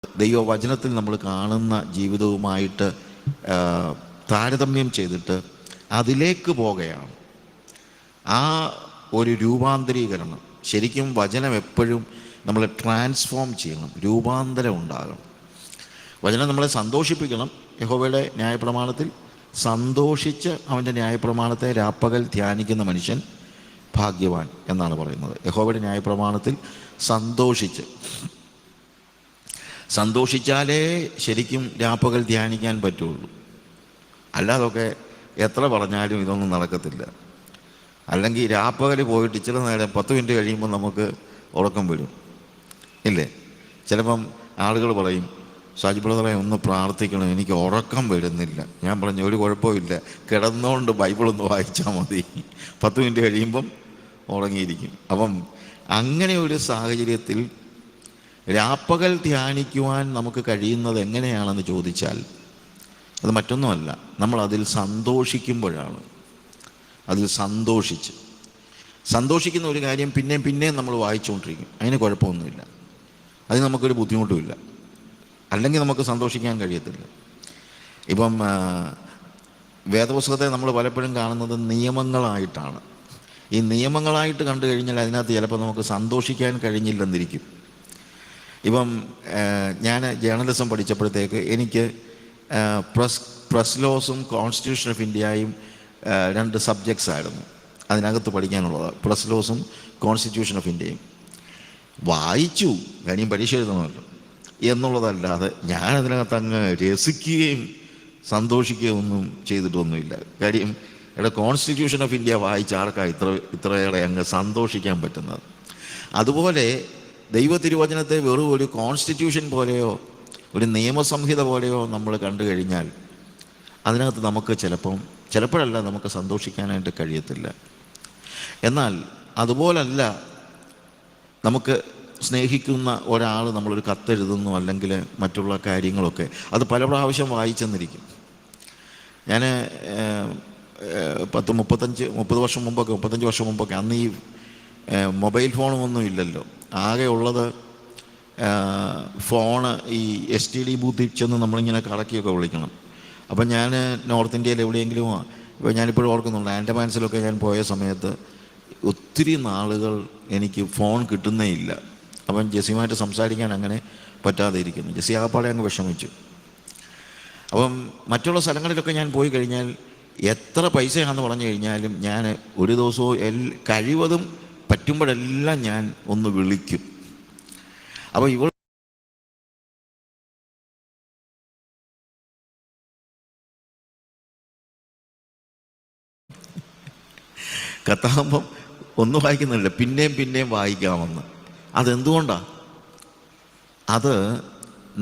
ദൈവവചനത്തിൽ നമ്മൾ കാണുന്ന ജീവിതവുമായിട്ട് താരതമ്യം ചെയ്തിട്ട് അതിലേക്ക് പോകുകയാണ്. ആ ഒരു രൂപാന്തരീകരണം, ശരിക്കും വചനം എപ്പോഴും നമ്മളെ ട്രാൻസ്ഫോം ചെയ്യണം, രൂപാന്തരം ഉണ്ടാകണം. വചനം നമ്മളെ സന്തോഷിപ്പിക്കണം. യഹോവയുടെ ന്യായപ്രമാണത്തിൽ സന്തോഷിച്ച് അവൻ്റെ ന്യായപ്രമാണത്തെ രാപ്പകൽ ധ്യാനിക്കുന്ന മനുഷ്യൻ ഭാഗ്യവാൻ എന്നാണ് പറയുന്നത്. യഹോവയുടെ ന്യായപ്രമാണത്തിൽ സന്തോഷിച്ചാലേ ശരിക്കും രാപ്പകൽ ധ്യാനിക്കാൻ പറ്റുള്ളൂ. അല്ലാതൊക്കെ എത്ര പറഞ്ഞാലും ഇതൊന്നും നടക്കത്തില്ല. അല്ലെങ്കിൽ രാപ്പകൽ പോയിട്ട് ഇച്ചിരി നേരം 10 മിനിറ്റ് കഴിയുമ്പോൾ നമുക്ക് ഉറക്കം വരും, ഇല്ലേ? ചിലപ്പം ആളുകൾ പറയും, സാജി ബ്രദറെ ഒന്ന് പ്രാർത്ഥിക്കണം, എനിക്ക് ഉറക്കം വരുന്നില്ല. ഞാൻ പറഞ്ഞു, ഒരു കുഴപ്പമില്ല, കിടന്നുകൊണ്ട് ബൈബിളൊന്ന് വായിച്ചാൽ മതി, 10 മിനിറ്റ് കഴിയുമ്പം ഉറങ്ങിയിരിക്കും. അപ്പം അങ്ങനെ ഒരു സാഹചര്യത്തിൽ രാപ്പകൽ ധ്യാനിക്കുവാൻ നമുക്ക് കഴിയുന്നത് എങ്ങനെയാണെന്ന് ചോദിച്ചാൽ അത് മറ്റൊന്നുമല്ല, നമ്മൾ അതിൽ സന്തോഷിക്കുമ്പോഴാണ്. അതിൽ സന്തോഷിക്കുന്ന ഒരു കാര്യം പിന്നെയും നമ്മൾ വായിച്ചുകൊണ്ടിരിക്കും. അതിന് കുഴപ്പമൊന്നുമില്ല, അതിന് നമുക്കൊരു ബുദ്ധിമുട്ടുമില്ല. അല്ലെങ്കിൽ നമുക്ക് സന്തോഷിക്കാൻ കഴിയത്തില്ല. ഇപ്പം വേദപുസ്തകത്തെ നമ്മൾ പലപ്പോഴും കാണുന്നത് നിയമങ്ങളായിട്ടാണ്. ഈ നിയമങ്ങളായിട്ട് കണ്ടു കഴിഞ്ഞാൽ അതിനകത്ത് ചിലപ്പോൾ നമുക്ക് സന്തോഷിക്കാൻ കഴിഞ്ഞില്ലെന്നിരിക്കും. ഇപ്പം ഞാൻ ജേർണലിസം പഠിച്ചപ്പോഴത്തേക്ക് എനിക്ക് പ്രസ് ലോസും കോൺസ്റ്റിറ്റ്യൂഷൻ ഓഫ് ഇന്ത്യയും 2 സബ്ജക്ട്സ് ആയിരുന്നു അതിനകത്ത് പഠിക്കാനുള്ളത്. പ്രസ് ലോസും കോൺസ്റ്റിറ്റ്യൂഷൻ ഓഫ് ഇന്ത്യയും വായിച്ചു, കാര്യം പരീക്ഷ എഴുതണമല്ലോ എന്നുള്ളതല്ലാതെ ഞാനതിനകത്ത് അങ്ങ് രസിക്കുകയും സന്തോഷിക്കുകയും ഒന്നും ചെയ്തിട്ടൊന്നുമില്ല. കാര്യം കോൺസ്റ്റിറ്റ്യൂഷൻ ഓഫ് ഇന്ത്യ വായിച്ച ആർക്കാണ് ഇത്രയേറെ അങ്ങ് സന്തോഷിക്കാൻ പറ്റുന്നത്? അതുപോലെ ദൈവ തിരുവചനത്തെ വെറും ഒരു കോൺസ്റ്റിറ്റ്യൂഷൻ പോലെയോ ഒരു നിയമസംഹിത പോലെയോ നമ്മൾ കണ്ടു കഴിഞ്ഞാൽ അതിനകത്ത് നമുക്ക് ചിലപ്പോഴല്ല നമുക്ക് സന്തോഷിക്കാനായിട്ട് കഴിയത്തില്ല. എന്നാൽ അതുപോലല്ല, നമുക്ക് സ്നേഹിക്കുന്ന ഒരാൾ നമ്മളൊരു കത്തെഴുതുന്നു, അല്ലെങ്കിൽ മറ്റുള്ള കാര്യങ്ങളൊക്കെ അത് പല പ്രാവശ്യം വായിച്ചെന്നിരിക്കും. ഞാൻ 30 വർഷം മുമ്പൊക്കെ 35 വർഷം മുമ്പൊക്കെ അന്ന് ഈ മൊബൈൽ ഫോണൊന്നും ഇല്ലല്ലോ. ആകെ ഉള്ളത് ഫോണ് ഈ STD ബൂത്തിൽ ചെന്ന് നമ്മളിങ്ങനെ കറക്കിയൊക്കെ വിളിക്കണം. അപ്പം ഞാൻ നോർത്ത് ഇന്ത്യയിൽ എവിടെയെങ്കിലും, ഇപ്പോൾ ഞാനിപ്പോഴും ഓർക്കുന്നുണ്ട്, ആൻഡമാൻസിലൊക്കെ ഞാൻ പോയ സമയത്ത് ഒത്തിരി നാളുകൾ എനിക്ക് ഫോൺ കിട്ടുന്നേ ഇല്ല. അപ്പം ജെസ്സിയുമായിട്ട് സംസാരിക്കാൻ അങ്ങനെ പറ്റാതെ ഇരിക്കുന്നു. ജെസ്സി ആകപ്പാടെ അങ്ങ് വിഷമിച്ചു. അപ്പം മറ്റുള്ള സ്ഥലങ്ങളിലൊക്കെ ഞാൻ പോയി കഴിഞ്ഞാൽ എത്ര പൈസയാണെന്ന് പറഞ്ഞു കഴിഞ്ഞാലും ഞാൻ ഒരു ദിവസവും കഴിവതും പറ്റുമ്പോഴെല്ലാം ഞാൻ ഒന്ന് വിളിക്കും. അപ്പോൾ ഇവൾ കത്താകുമ്പം ഒന്നും വായിക്കുന്നില്ല, പിന്നെയും വായിക്കാമെന്ന്. അതെന്തുകൊണ്ടാണ്? അത്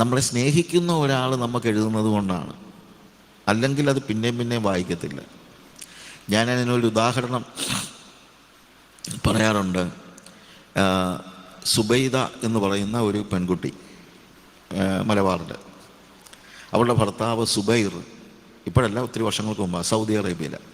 നമ്മളെ സ്നേഹിക്കുന്ന ഒരാൾ നമുക്ക് എഴുതുന്നത് കൊണ്ടാണ്. അല്ലെങ്കിൽ അത് പിന്നെയും വായിക്കത്തില്ല. ഞാൻ അതിനൊരു ഉദാഹരണം പറയാറുണ്ട്. സുബൈദ എന്ന് പറയുന്ന ഒരു പെൺകുട്ടി, മലബാറിൽ, അവളുടെ ഭർത്താവ് സുബൈർ, ഇപ്പോഴല്ല ഒത്തിരി വർഷങ്ങൾക്ക് മുമ്പ് സൗദി അറേബ്യയിലാണ്.